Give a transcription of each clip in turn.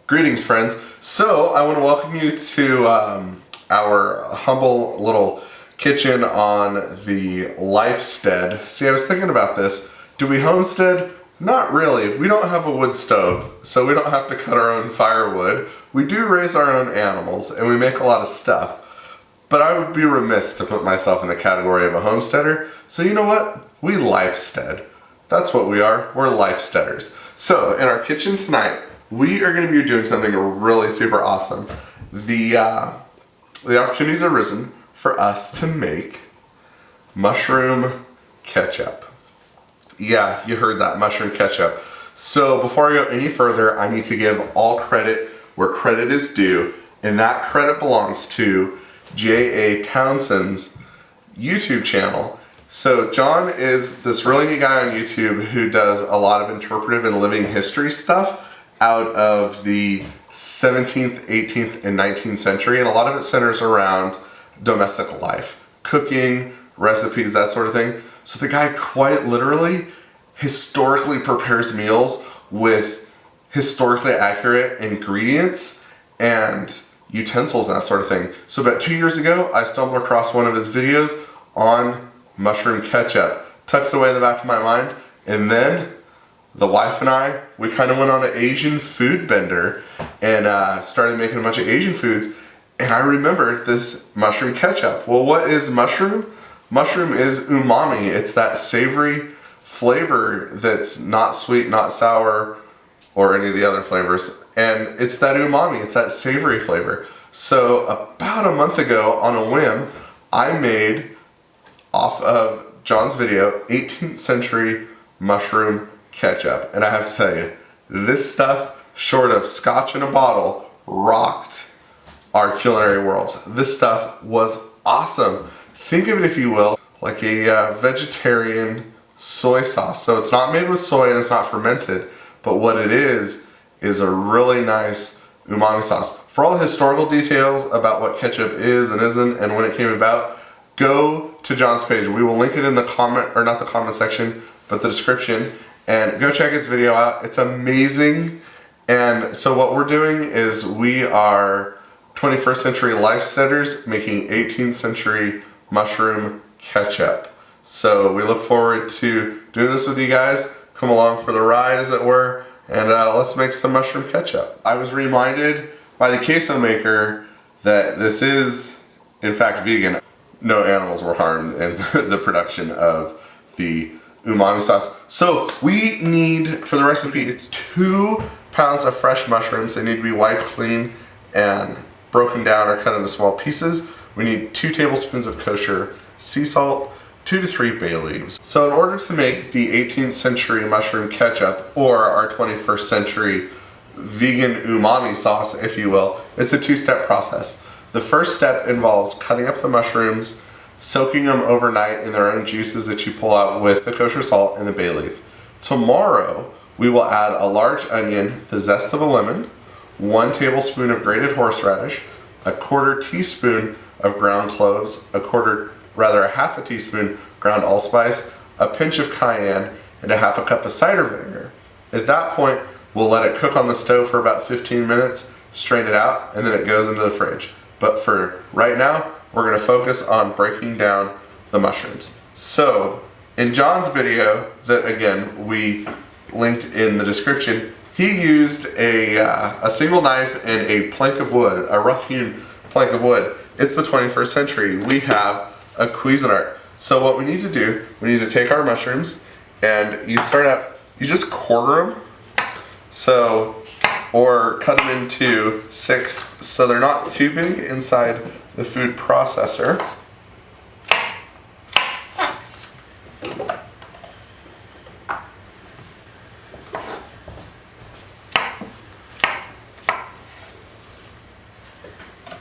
Greetings, friends. So I want to welcome you to our humble little kitchen on the Lifestead. See, I was thinking about this. Do we homestead? Not really. We don't have a wood stove, so we don't have to cut our own firewood. We do raise our own animals, and we make a lot of stuff. But I would be remiss to put myself in the category of a homesteader. So you know what? We lifestead. That's what we are. We're lifesteaders. So in our kitchen tonight, we are going to be doing something really super awesome. The opportunity's arisen for us to make mushroom ketchup. Yeah, you heard that, mushroom ketchup. So before I go any further, I need to give all credit where credit is due, and that credit belongs to J.A. Townsend's YouTube channel. So John is this really neat guy on YouTube who does a lot of interpretive and living history stuff out of the 17th, 18th, and 19th century, and a lot of it centers around domestic life, cooking, recipes, that sort of thing. So the guy quite literally historically prepares meals with historically accurate ingredients and utensils and that sort of thing. So about 2 years ago, I stumbled across one of his videos on mushroom ketchup, tucked it away in the back of my mind, and then the wife and I, we kind of went on an Asian food bender and started making a bunch of Asian foods, and I remembered this mushroom ketchup. Well, what is mushroom? Mushroom is umami. It's that savory flavor that's not sweet, not sour, or any of the other flavors, and it's that umami, it's that savory flavor. So about a month ago, on a whim, I made, off of John's video, 18th century mushroom ketchup. And I have to tell you, this stuff, short of scotch in a bottle, rocked our culinary worlds. This stuff was awesome. Think of it, if you will, like a vegetarian soy sauce. So it's not made with soy and it's not fermented, but what it is a really nice umami sauce. For all the historical details about what ketchup is and isn't and when it came about, go to John's page. We will link it in the comment, or not the comment section, but the description, and go check his video out. It's amazing. And so what we're doing is we are 21st century lifesteaders making 18th century mushroom ketchup. So we look forward to doing this with you guys. Come along for the ride, as it were, and let's make some mushroom ketchup. I was reminded by the queso maker that this is, in fact, vegan. No animals were harmed in the production of the umami sauce. So we need, for the recipe, it's 2 pounds of fresh mushrooms. They need to be wiped clean and broken down or cut into small pieces. We need 2 tablespoons of kosher sea salt, 2 to 3 bay leaves. So in order to make the 18th century mushroom ketchup, or our 21st century vegan umami sauce, if you will, it's a 2-step process. The first step involves cutting up the mushrooms, soaking them overnight in their own juices that you pull out with the kosher salt and the bay leaf. Tomorrow, we will add a large onion, the zest of a lemon, 1 tablespoon of grated horseradish, a 1/4 teaspoon of ground cloves, a half a teaspoon ground allspice, a pinch of cayenne, and a 1/2 cup of cider vinegar. At that point, we'll let it cook on the stove for about 15 minutes, strain it out, and then it goes into the fridge. But for right now, we're going to focus on breaking down the mushrooms. So in John's video, that again we linked in the description, he used a single knife and a plank of wood, a rough hewn plank of wood. It's the 21st century. We have a Cuisinart. So what we need to do, we need to take our mushrooms, and you just quarter them. So, or cut them into 6 so they're not too big inside the food processor.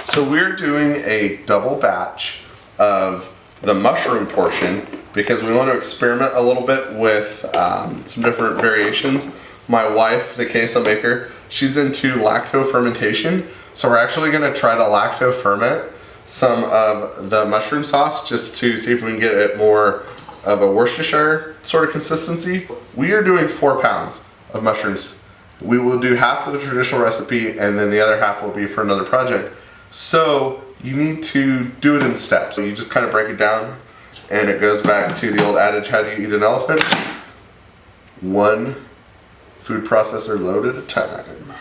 So we're doing a double batch of the mushroom portion because we want to experiment a little bit with some different variations. My wife, the queso maker, she's into lacto fermentation, so we're actually going to try to lacto ferment some of the mushroom sauce just to see if we can get it more of a Worcestershire sort of consistency. We are doing 4 pounds of mushrooms we will do half of the traditional recipe and then the other half will be for another project. So you need to do it in steps. So you just kind of break it down, and it goes back to the old adage, how do you eat an elephant? One food processor load at a time.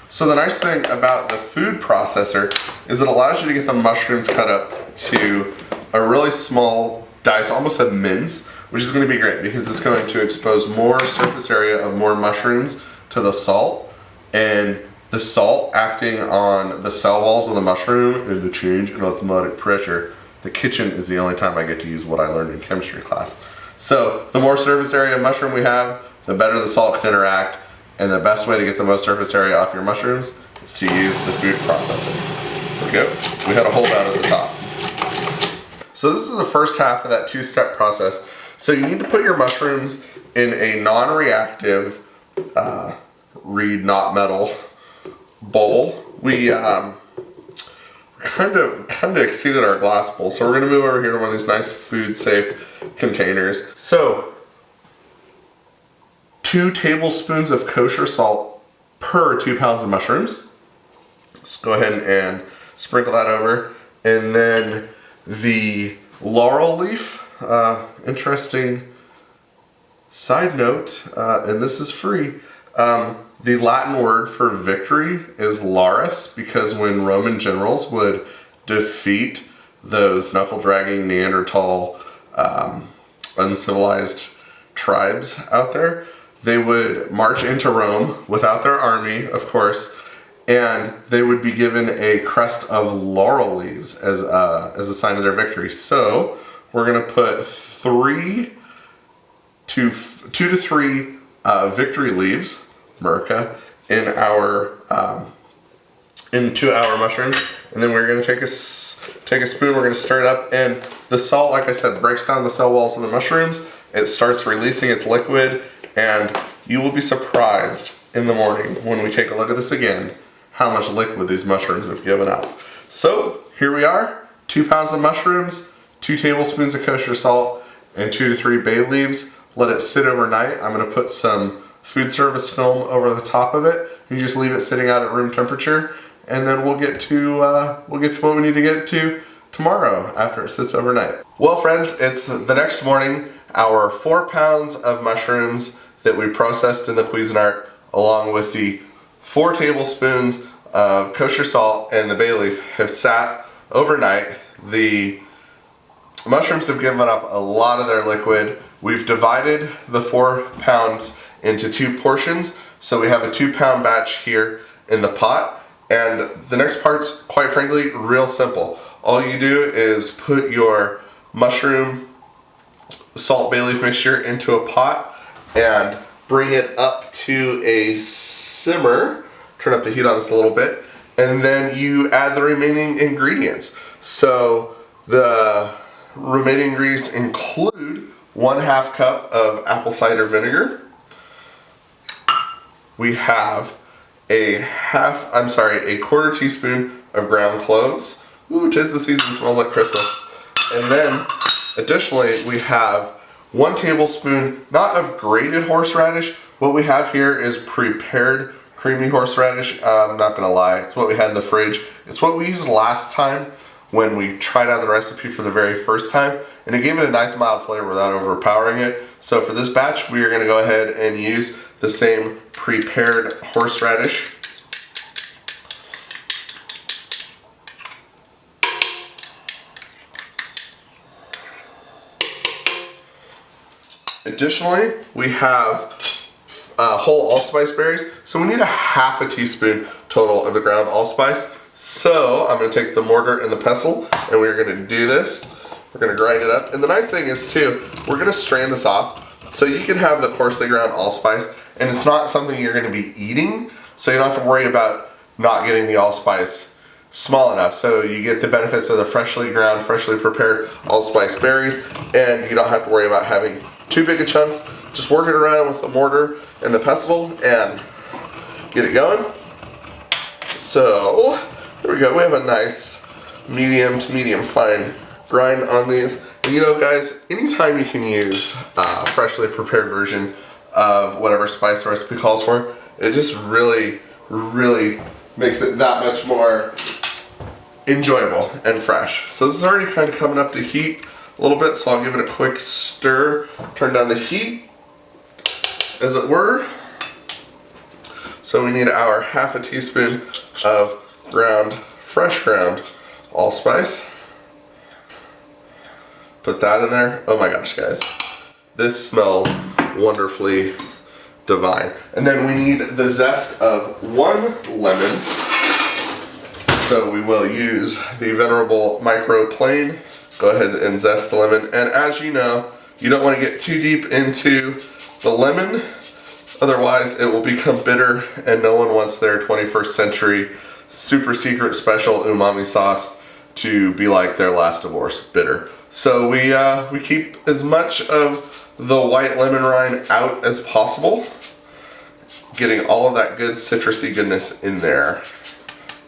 So the nice thing about the food processor is it allows you to get the mushrooms cut up to a really small dice, almost a mince, which is going to be great because it's going to expose more surface area of more mushrooms to the salt, and the salt acting on the cell walls of the mushroom and the change in osmotic pressure. The kitchen is the only time I get to use what I learned in chemistry class. So the more surface area of mushroom we have, the better the salt can interact, and the best way to get the most surface area off your mushrooms is to use the food processor. There we go. We had a holdout at the top. So this is the first half of that two-step process. So you need to put your mushrooms in a non-reactive reed, not metal bowl. We kind of exceeded our glass bowl, so we're gonna move over here to one of these nice food-safe containers. So 2 tablespoons of kosher salt per 2 pounds of mushrooms. Let's go ahead and sprinkle that over, and then the laurel leaf. Interesting side note, and this is free. The Latin word for victory is laurus, because when Roman generals would defeat those knuckle-dragging Neanderthal uncivilized tribes out there, they would march into Rome without their army, of course, and they would be given a crest of laurel leaves as a sign of their victory. So we're going to put 2 to 3 victory leaves, Merca, into our mushrooms, and then we're going to take a spoon. We're going to stir it up, and the salt, like I said, breaks down the cell walls of the mushrooms. It starts releasing its liquid, and you will be surprised in the morning when we take a look at this again how much liquid these mushrooms have given up. So here we are, 2 pounds of mushrooms, 2 tablespoons of kosher salt, and 2 to 3 bay leaves. Let it sit overnight. I'm going to put some food service film over the top of it. You just leave it sitting out at room temperature, and then we'll get to what we need to get to tomorrow after it sits overnight. Well, friends, it's the next morning. Our 4 pounds of mushrooms that we processed in the Cuisinart, along with the 4 tablespoons of kosher salt and the bay leaf, have sat overnight. The mushrooms have given up a lot of their liquid. We've divided the 4 pounds into 2 portions, so we have a 2-pound batch here in the pot. And the next part's, quite frankly, real simple. All you do is put your mushroom salt bay leaf mixture into a pot and bring it up to a simmer. Turn up the heat on this a little bit, and then you add the remaining ingredients. So the remaining ingredients include 1/2 cup of apple cider vinegar. We have a 1/4 teaspoon of ground cloves. Ooh, 'tis the season, smells like Christmas. And then additionally, we have 1 tablespoon, not of grated horseradish. What we have here is prepared creamy horseradish. I'm not gonna lie, it's what we had in the fridge. It's what we used last time when we tried out the recipe for the very first time, and it gave it a nice mild flavor without overpowering it. So for this batch, we are gonna go ahead and use the same prepared horseradish. Additionally, we have whole allspice berries. So we need a 1/2 teaspoon total of the ground allspice. So I'm going to take the mortar and the pestle, and we're going to do this. We're going to grind it up. And the nice thing is too, we're going to strain this off. So you can have the coarsely ground allspice, and it's not something you're going to be eating. So you don't have to worry about not getting the allspice small enough. So you get the benefits of the freshly ground, freshly prepared allspice berries, and you don't have to worry about having too big of chunks. Just work it around with the mortar and the pestle and get it going. So there we go. We have a nice medium to medium fine grind on these. And you know, guys, anytime you can use a freshly prepared version of whatever spice recipe calls for. It just really, really makes it that much more enjoyable and fresh. So this is already kind of coming up to heat a little bit, so I'll give it a quick stir, turn down the heat, as it were. So we need our half a teaspoon of fresh ground allspice. Put that in there. Oh my gosh, guys. This smells wonderfully divine. And then we need the zest of 1 lemon. So we will use the venerable microplane. Go ahead and zest the lemon. And as you know, you don't want to get too deep into the lemon. Otherwise, it will become bitter, and no one wants their 21st century super secret special umami sauce to be like their last divorce, bitter. So we keep as much of the white lemon rind out as possible, getting all of that good citrusy goodness in there.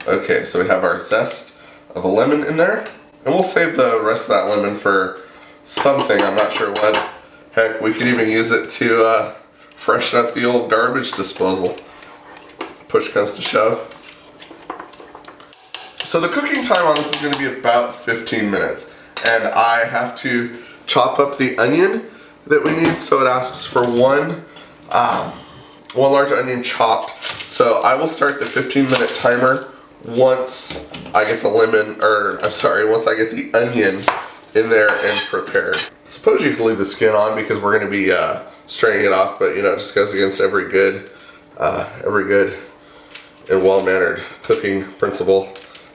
Okay, so we have our zest of a lemon in there, and we'll save the rest of that lemon for something, I'm not sure what. Heck, we could even use it to freshen up the old garbage disposal. Push comes to shove. So the cooking time on this is going to be about 15 minutes. And I have to chop up the onion that we need. So it asks for one large onion chopped. So I will start the 15-minute timer once I get the once I get the onion in there and prepared. Suppose you can leave the skin on because we're going to be straining it off, but you know, it just goes against every good and well-mannered cooking principle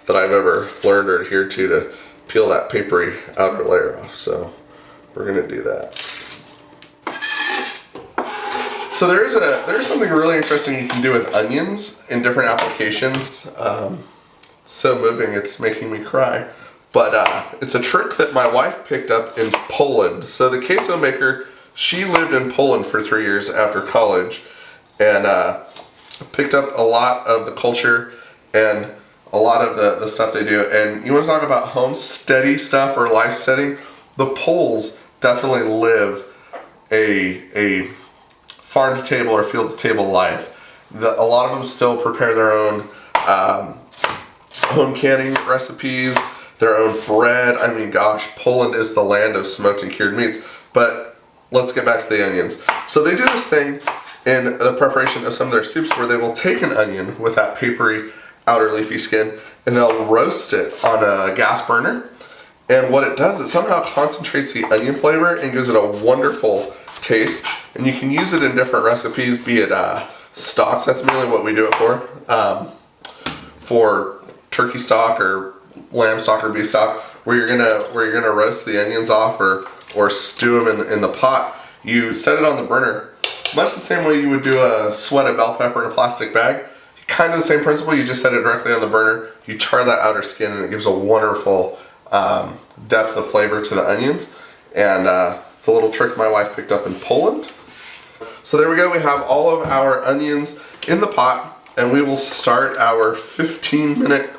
that I've ever learned or adhered to peel that papery outer layer off. So we're going to do that. So there is something really interesting you can do with onions in different applications. So moving, it's making me cry. But it's a trick that my wife picked up in Poland. So the queso maker, she lived in Poland for 3 years after college, and picked up a lot of the culture and a lot of the stuff they do. And you want to talk about homesteady stuff or life steading? The Poles definitely live a farm to table or field to table life. A lot of them still prepare their own home canning recipes, their own bread. I mean, gosh, Poland is the land of smoked and cured meats. But let's get back to the onions. So they do this thing in the preparation of some of their soups where they will take an onion with that papery outer leafy skin and they'll roast it on a gas burner. And what it does is somehow concentrates the onion flavor and gives it a wonderful taste. And you can use it in different recipes, be it stocks. That's mainly what we do it for turkey stock or lamb stock or beef stock, where you're gonna roast the onions off or stew them in the pot. You set it on the burner, much the same way you would do a sweated bell pepper in a plastic bag. Kind of the same principle. You just set it directly on the burner. You char that outer skin, and it gives a wonderful depth of flavor to the onions. And it's a little trick my wife picked up in Poland. So there we go. We have all of our onions in the pot, and we will start our 15-minute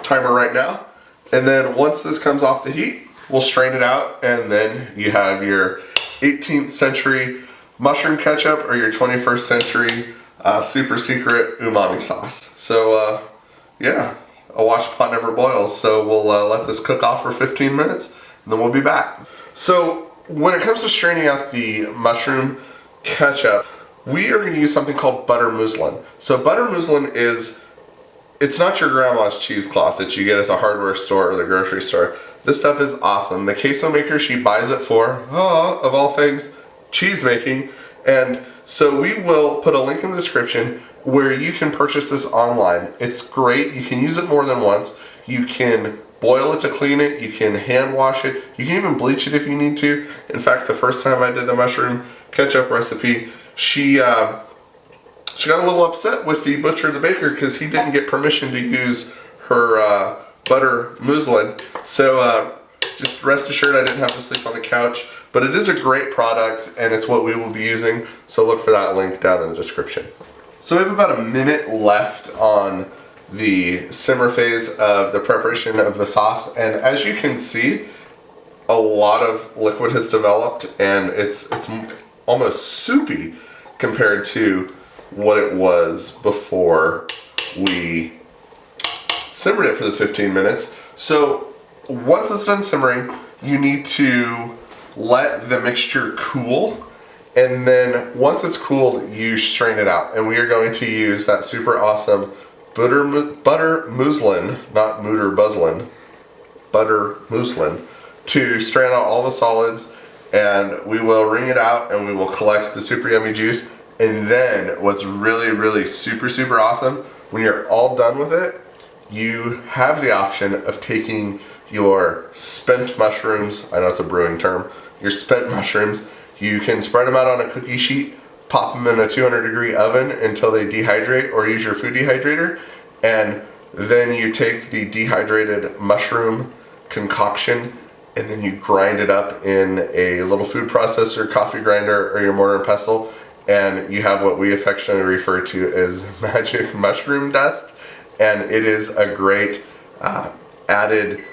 timer right now. And then once this comes off the heat, we'll strain it out, and then you have your 18th century mushroom ketchup or your 21st century super secret umami sauce. So yeah, a washed pot never boils. So we'll let this cook off for 15 minutes, and then we'll be back. So when it comes to straining out the mushroom ketchup, we are going to use something called butter muslin. So butter muslin it's not your grandma's cheesecloth that you get at the hardware store or the grocery store. This stuff is awesome. The queso maker, she buys it for, of all things, cheese making. And so we will put a link in the description where you can purchase this online. It's great. You can use it more than once. You can boil it to clean it. You can hand wash it. You can even bleach it if you need to. In fact, the first time I did the mushroom ketchup recipe, she got a little upset with the butcher, the baker, because he didn't get permission to use her butter muslin. So just rest assured I didn't have to sleep on the couch. But it is a great product, and it's what we will be using. So look for that link down in the description. So we have about a minute left on the simmer phase of the preparation of the sauce. And as you can see, a lot of liquid has developed, and it's almost soupy compared to what it was before we simmered it for the 15 minutes. So once it's done simmering, you need to let the mixture cool, and then once it's cooled, you strain it out. And we are going to use that super awesome butter muslin, not mooter buzzlin, butter muslin, to strain out all the solids, and we will wring it out and we will collect the super yummy juice. And then what's really super awesome, when you're all done with it, you have the option of taking your spent mushrooms, I know it's a brewing term, your spent mushrooms, you can spread them out on a cookie sheet, pop them in a 200-degree oven until they dehydrate, or use your food dehydrator, and then you take the dehydrated mushroom concoction and then you grind it up in a little food processor, coffee grinder, or your mortar and pestle, and you have what we affectionately refer to as magic mushroom dust. And it is a great added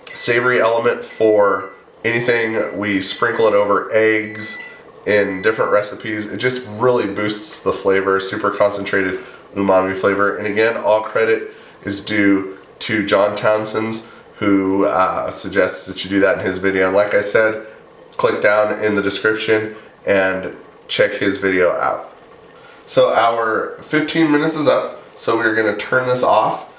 savory element for anything. We sprinkle it over eggs in different recipes. It just really boosts the flavor, super concentrated umami flavor. And again, all credit is due to John Townsends, who suggests that you do that in his video. And like I said, click down in the description and check his video out. So our 15 minutes is up, so we're going to turn this off,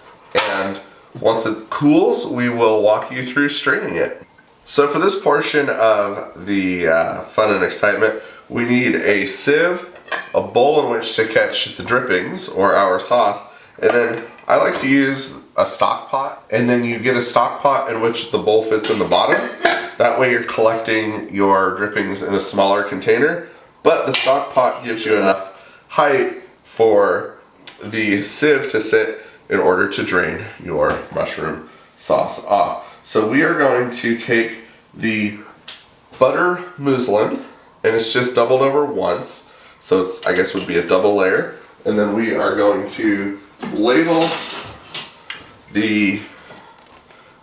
and once it cools, we will walk you through straining it. So for this portion of the fun and excitement, we need a sieve, a bowl in which to catch the drippings or our sauce, and then I like to use a stock pot, and then you get a stock pot in which the bowl fits in the bottom. That way you're collecting your drippings in a smaller container, but the stock pot gives you enough height for the sieve to sit in order to drain your mushroom sauce off. So we are going to take the butter muslin, and it's just doubled over once, so it's, I guess, would be a double layer, and then we are going to ladle the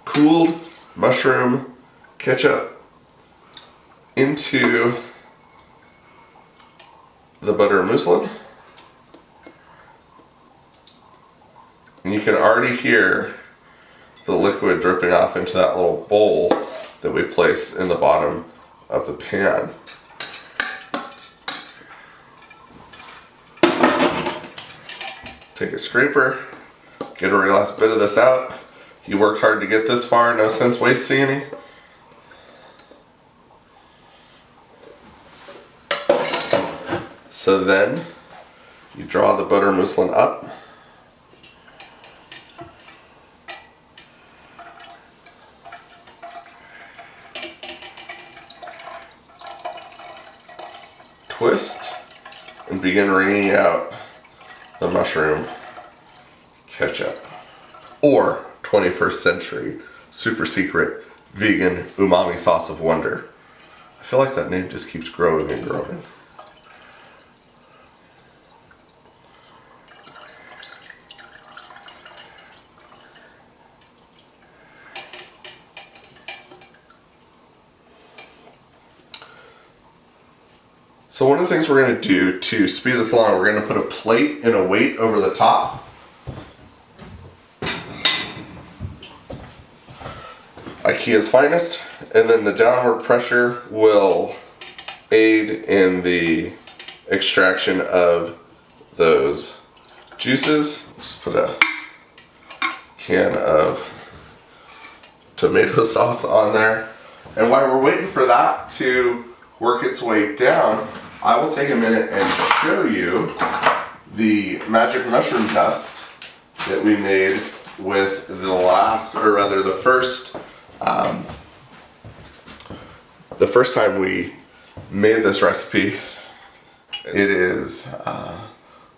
cooled mushroom ketchup into the butter muslin. And you can already hear the liquid dripping off into that little bowl that we placed in the bottom of the pan. Take a scraper, get every last bit of this out. You worked hard to get this far, no sense wasting any. So then you draw the butter muslin up. Twist and begin wringing out the mushroom ketchup, or 21st century super secret vegan umami sauce of wonder. I feel like that name just keeps growing and growing. So one of the things we're going to do to speed this along, we're going to put a plate and a weight over the top. IKEA's finest. And then the downward pressure will aid in the extraction of those juices. Just put a can of tomato sauce on there. And while we're waiting for that to work its way down, I will take a minute and show you the magic mushroom dust that we made with the last, or rather the first time we made this recipe. It is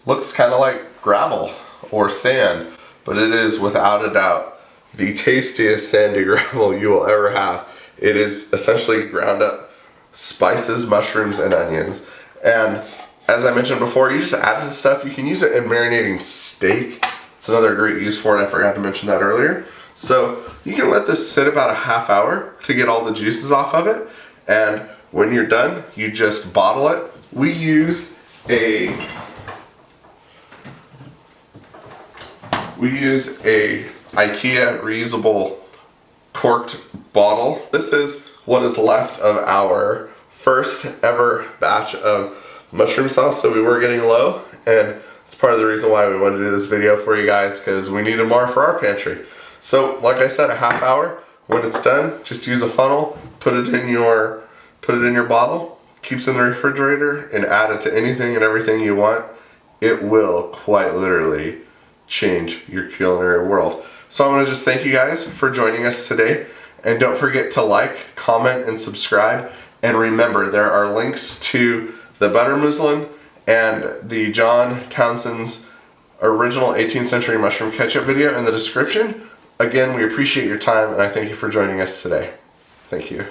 looks kind of like gravel or sand, but it is without a doubt the tastiest sandy gravel you will ever have. It is essentially ground up spices, mushrooms, and onions. And as I mentioned before, you just add this stuff. You can use it in marinating steak. It's another great use for it. I forgot to mention that earlier. So you can let this sit about a half hour to get all the juices off of it. And When you're done, you just bottle it. We use a IKEA reusable corked bottle. This is what is left of our first ever batch of mushroom sauce. So we were getting low, and it's part of the reason why we wanted to do this video for you guys, because we needed more for our pantry. So like I said, a half hour. When it's done, just use a funnel, put it in your bottle, keeps in the refrigerator, and add it to anything and everything you want. It will quite literally change your culinary world. So I want to just thank you guys for joining us today, and don't forget to like, comment, and subscribe. And remember, there are links to the butter muslin and the John Townsend's original 18th century mushroom ketchup video in the description. Again, we appreciate your time, and I thank you for joining us today. Thank you.